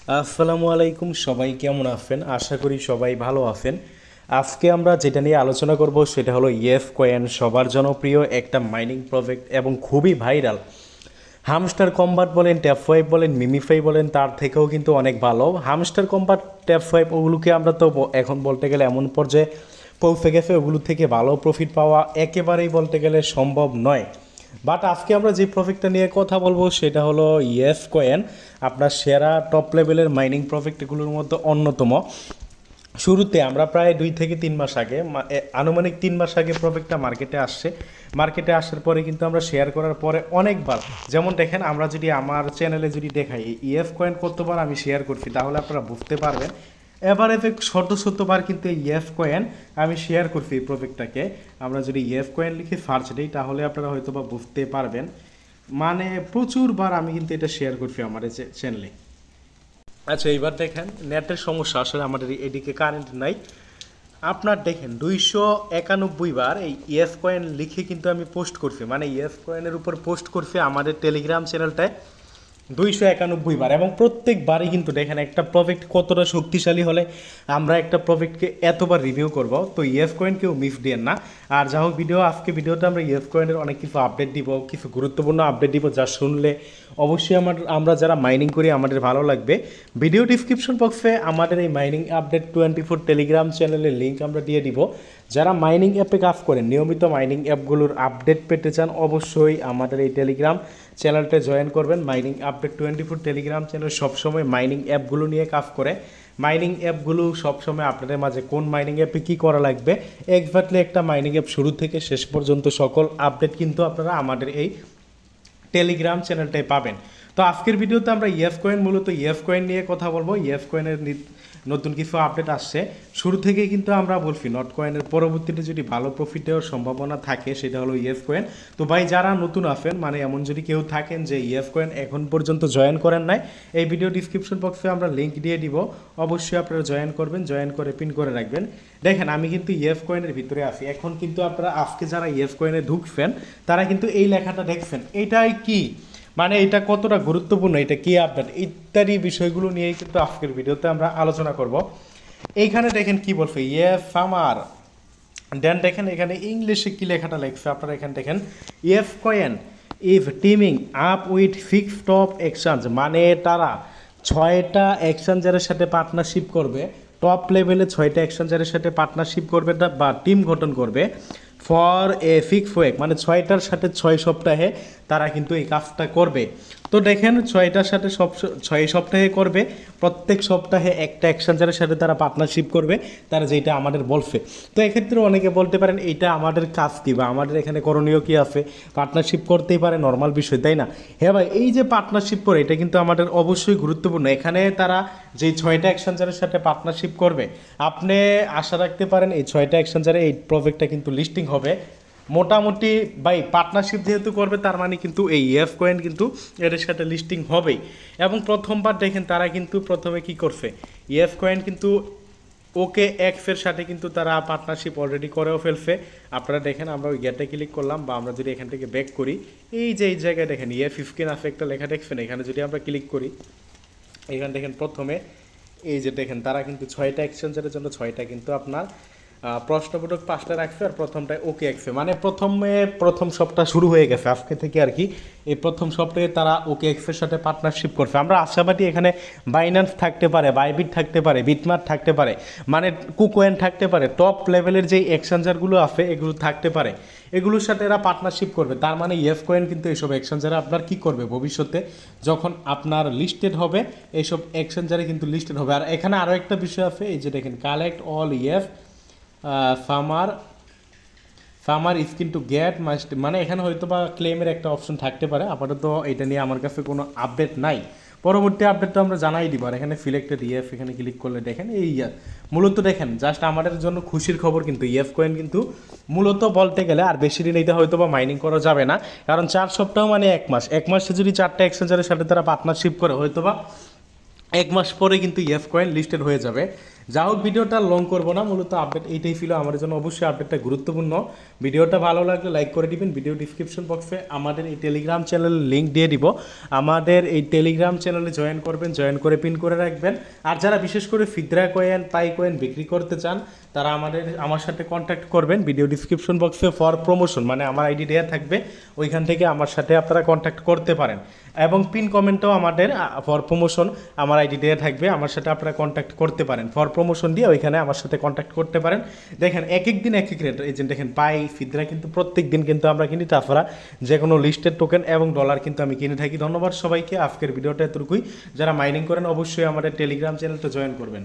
আসসালামু আলাইকুম, সবাই কেমন আছেন? আশা করি সবাই ভালো আছেন। আজকে আমরা যেটা নিয়ে আলোচনা করব সেটা হলো ইএফ কয়েন, সবার জনপ্রিয় একটা মাইনিং প্রজেক্ট এবং খুবই ভাইরাল। হামস্টার কম্বাট বলেন, ট্যাপ ফাইভ বলেন, মিমিফাই বলেন, তার থেকেও কিন্তু অনেক ভালো। হামস্টার কম্বাট, ট্যাপ ফাইভ ওগুলোকে আমরা তো এখন বলতে গেলে এমন পর্যায়ে পৌঁছে গেছে, ওগুলো থেকে ভালো প্রফিট পাওয়া একেবারেই বলতে গেলে সম্ভব নয়। বাট আজকে আমরা যে প্রজেক্টটা নিয়ে কথা বলবো সেটা হলো ইএফ কয়েন, আপনার সেরা টপ লেভেলের মাইনিং প্রজেক্টগুলোর মধ্যে অন্যতম। শুরুতে আমরা প্রায় 2 থেকে 3 মাস আগে, আনুমানিক 3 মাস আগে প্রজেক্টটা মার্কেটে আসছে। মার্কেটে আসার পরে কিন্তু আমরা শেয়ার করার পরে অনেকবার, যেমন দেখেন আমরা যদি আমার চ্যানেলে যদি দেখাই ইএফ কয়েন কতবার আমি শেয়ার করছি তাহলে আপনারা বুঝতে পারবেন। এভারেজে শতবার কিন্তু এই ইএফ কয়েন আমি শেয়ার করছি এই প্রজেক্টটাকে। আমরা যদি ইএফ কয়েন লিখে সার্চ দিই তাহলে আপনারা হয়তো বা বুঝতে পারবেন, মানে প্রচুরবার আমি কিন্তু এটা শেয়ার করছি আমার এই চ্যানেলে। আচ্ছা, এইবার দেখেন নেটের সমস্যা, আসলে আমাদের এদিকে কারেন্ট নাই। আপনার দেখেন 291 বার এই ইএফ কয়েন লিখে কিন্তু আমি পোস্ট করছি, মানে ইএফ কয়েনের উপর পোস্ট করছি আমাদের টেলিগ্রাম চ্যানেলটায় 291 বার। এবং প্রত্যেকবারই কিন্তু দেখেন একটা প্রজেক্ট কতটা শক্তিশালী হলে আমরা একটা প্রজেক্টকে এতবার রিভিউ করব। তো ইএফ কয়েন কেউ মিস দিয়েন না। আর যা হোক, আজকে ভিডিওতে আমরা ইএফ কয়েনের অনেক কিছু আপডেট দিব, কিছু গুরুত্বপূর্ণ আপডেট দিব যা শুনলে অবশ্যই আমরা যারা মাইনিং করি আমাদের ভালো লাগবে। ভিডিও ডিসক্রিপশন বক্সে আমাদের এই মাইনিং আপডেট 24 টেলিগ্রাম চ্যানেলের লিঙ্ক আমরা দিয়ে দিব। যারা মাইনিং অ্যাপে কাজ করেন, নিয়মিত মাইনিং অ্যাপগুলোর আপডেট পেতে চান, অবশ্যই আমাদের এই টেলিগ্রাম চ্যানেলটা জয়েন করবেন। মাইনিং আপডেট 24 টেলিগ্রাম চ্যানেল সবসময় মাইনিং অ্যাপগুলো নিয়ে কাজ করে। মাইনিং অ্যাপগুলো সবসময় আপনাদের মাঝে কোন মাইনিং অ্যাপে কী করা লাগবে, এক্স্যাক্টলি একটা মাইনিং অ্যাপ শুরু থেকে শেষ পর্যন্ত সকল আপডেট কিন্তু আপনারা আমাদের এই টেলিগ্রাম চ্যানেলটাই পাবেন। তো আজকের ভিডিওতে আমরা ইএফ কয়েন, মূলত ইএফ কয়েন নিয়ে কথা বলবো। ইএফ কয়েনের নতুন কিছু আপডেট আসছে। শুরু থেকেই কিন্তু আমরা বলছি নট কয়েনের পরবর্তীতে যদি ভালো প্রফিট দেওয়ার সম্ভাবনা থাকে সেটা হলো ইএফ কয়েন। তো ভাই যারা নতুন আছেন, মানে এমন যদি কেউ থাকেন যে ইএফ কয়েন এখন পর্যন্ত জয়েন করেন নাই, এই ভিডিও ডিসক্রিপশন বক্সে আমরা লিঙ্ক দিয়ে দিব, অবশ্যই আপনারা জয়েন করবেন, জয়েন করে পিন করে রাখবেন। দেখেন আমি কিন্তু ইএফ কয়েনের ভিতরে আছি এখন, কিন্তু আপনারা আজকে যারা ইএফ কয়েনে ঢুকছেন তারা কিন্তু এই লেখাটা দেখছেন, এইটাই কি, মানে এটা কতটা গুরুত্বপূর্ণ, এটা কি আপডেট ইত্যাদি বিষয়গুলো নিয়েই কিন্তু আজকের ভিডিওতে আমরা আলোচনা করব। এইখানে দেখেন কি বলছে ইএফ ফার্মার, দেন দেখেন এখানে ইংলিশে কি লেখাটা লিখছে আপনারা এখানে দেখেন, EF coin is teaming up with 6 top exchange, মানে তারা 6টা এক্সচেঞ্জারের সাথে পার্টনারশিপ করবে, টপ লেভেলে 6টা এক্সচেঞ্জারের সাথে পার্টনারশিপ করবে বা টিম গঠন করবে ফর এ ফিক্স ওয়েক, মানে 6টার সাথে 6 সপ্তাহে তারা কিন্তু এই কাজটা করবে। তো দেখেন 6টার সাথে 6 সপ্তাহে করবে, প্রত্যেক সপ্তাহে একটা এক্সচেঞ্জারের সাথে তারা পার্টনারশিপ করবে, তারা যেটা আমাদের বলছে। তো এক্ষেত্রে অনেকে বলতে পারেন এইটা আমাদের কাজ কী বা আমাদের এখানে করণীয় কী আছে, পার্টনারশিপ করতেই পারে, নর্মাল বিষয়, তাই না? হ্যাঁ ভাই, এই যে পার্টনারশিপ করে এটা কিন্তু আমাদের অবশ্যই গুরুত্বপূর্ণ। এখানে তারা যেই 6টা এক্সচেঞ্জারের সাথে পার্টনারশিপ করবে, আপনি আশা রাখতে পারেন এই 6টা এক্সচেঞ্জারে এই প্রজেক্টটা কিন্তু লিস্টিং হবে মোটামুটি। বাই পার্টনারশিপ যেহেতু করবে তার মানে কিন্তু এই ইএফ কয়েন কিন্তু এর সাথে লিস্টিং হবেই। এবং প্রথমবার দেখেন তারা কিন্তু প্রথমে কি করছে, ইএফ কয়েন কিন্তু ওকে এক্সের সাথে কিন্তু তারা পার্টনারশিপ অলরেডি করেও ফেলছে। আপনারা দেখেন আমরা ওই গেটে ক্লিক করলাম বা আমরা যদি এখান থেকে ব্যাক করি, এই যে এই জায়গায় দেখেন ইএফ 15 আছে একটা লেখা দেখছেন, এখানে যদি আমরা ক্লিক করি এখানে দেখেন প্রথমে এই যে দেখেন তারা কিন্তু 6টা এক্সচেঞ্জারের জন্য 6টা কিন্তু আপনার প্রশ্নবোধক 5টা রাখছে, আর প্রথমটায় ওকে এক্সে, মানে প্রথম সপ্তাহ শুরু হয়ে গেছে আজকে থেকে আর কি। এই প্রথম সপ্তাহে তারা ওকে এক্সের সাথে পার্টনারশিপ করছে। আমরা আশাবাদী এখানে বাইন্যান্স থাকতে পারে, বাইবিট থাকতে পারে, বিটমার্ট থাকতে পারে, মানে কুকয়েন থাকতে পারে, টপ লেভেলের যেই এক্সচেঞ্জারগুলো আছে এগুলো থাকতে পারে, এগুলোর সাথে এরা পার্টনারশিপ করবে। তার মানে ইএফ কয়েন কিন্তু এইসব এক্সচেঞ্জারে আপনার কি করবে, ভবিষ্যতে যখন আপনার লিস্টেড হবে এইসব এক্সচেঞ্জারে কিন্তু লিস্টেড হবে। আর এখানে আরও একটা বিষয় আছে, এই যে দেখেন collect all EF farmer skin to get must, মানে এখানে হয়তো বা ক্লেমের একটা অপশন থাকতে পারে। আপাতত এটা নিয়ে আমার কাছে কোনো আপডেট নাই, পরবর্তী আপডেট তো আমরা জানাই দিব। আর এখানে সিলেক্টেড ইএফ এখানে ক্লিক করলে দেখেন এই মূলত দেখেন জাস্ট আমাদের জন্য খুশির খবর, কিন্তু ইএফ কয়েন কিন্তু মূলত বলতে গেলে আর বেশি দিন এটা হয়তো বা মাইনিং করা যাবে না, কারণ 4 সপ্তাহ মানে 1 মাস, 1 মাসে যদি 4টা এক্সচেঞ্জারের সাথে তারা পার্টনারশিপ করে হয়তো বা 1 মাস পরে কিন্তু ইএফ কয়েন লিস্টেড হয়ে যাবে। যা হোক ভিডিওটা লং করবো না, মূলত আপডেট এইটাই ছিল আমার জন্য। অবশ্যই আপডেটটা গুরুত্বপূর্ণ। ভিডিওটা ভালো লাগলে লাইক করে দিবেন। ভিডিও ডিসক্রিপশন বক্সে আমাদের এই টেলিগ্রাম চ্যানেলের লিঙ্ক দিয়ে দিব। আমাদের এই টেলিগ্রাম চ্যানেলে জয়েন করবেন, জয়েন করে পিন করে রাখবেন। আর যারা বিশেষ করে ফিদরা কয়েন, পাই কয়েন বিক্রি করতে চান তারা আমার সাথে কন্ট্যাক্ট করবেন। ভিডিও ডিসক্রিপশন বক্সে ফর প্রমোশন মানে আমার আইডি দেওয়া থাকবে, ওইখান থেকে আমার সাথে আপনারা কন্ট্যাক্ট করতে পারেন। এবং পিন কমেন্টও আমাদের ফর প্রমোশন আমার আইডি দেওয়া থাকবে, আমার সাথে আপনারা কন্ট্যাক্ট করতে পারেন। ফর প্রমোশন দিয়ে ওইখানে আমার সাথে কন্ট্যাক্ট করতে পারেন। দেখেন এক এক দিন এক এক রেট এজেন্ট, দেখেন পাই ফিদরা কিন্তু প্রত্যেক দিন কিন্তু আমরা কিনি, তাছাড়া যে কোনো লিস্টেড টোকেন এবং ডলার কিন্তু আমি কিনে থাকি। ধন্যবাদ সবাইকে। আজকের ভিডিওটা এতটুকুই। যারা মাইনিং করেন অবশ্যই আমাদের টেলিগ্রাম চ্যানেলটা জয়েন করবেন।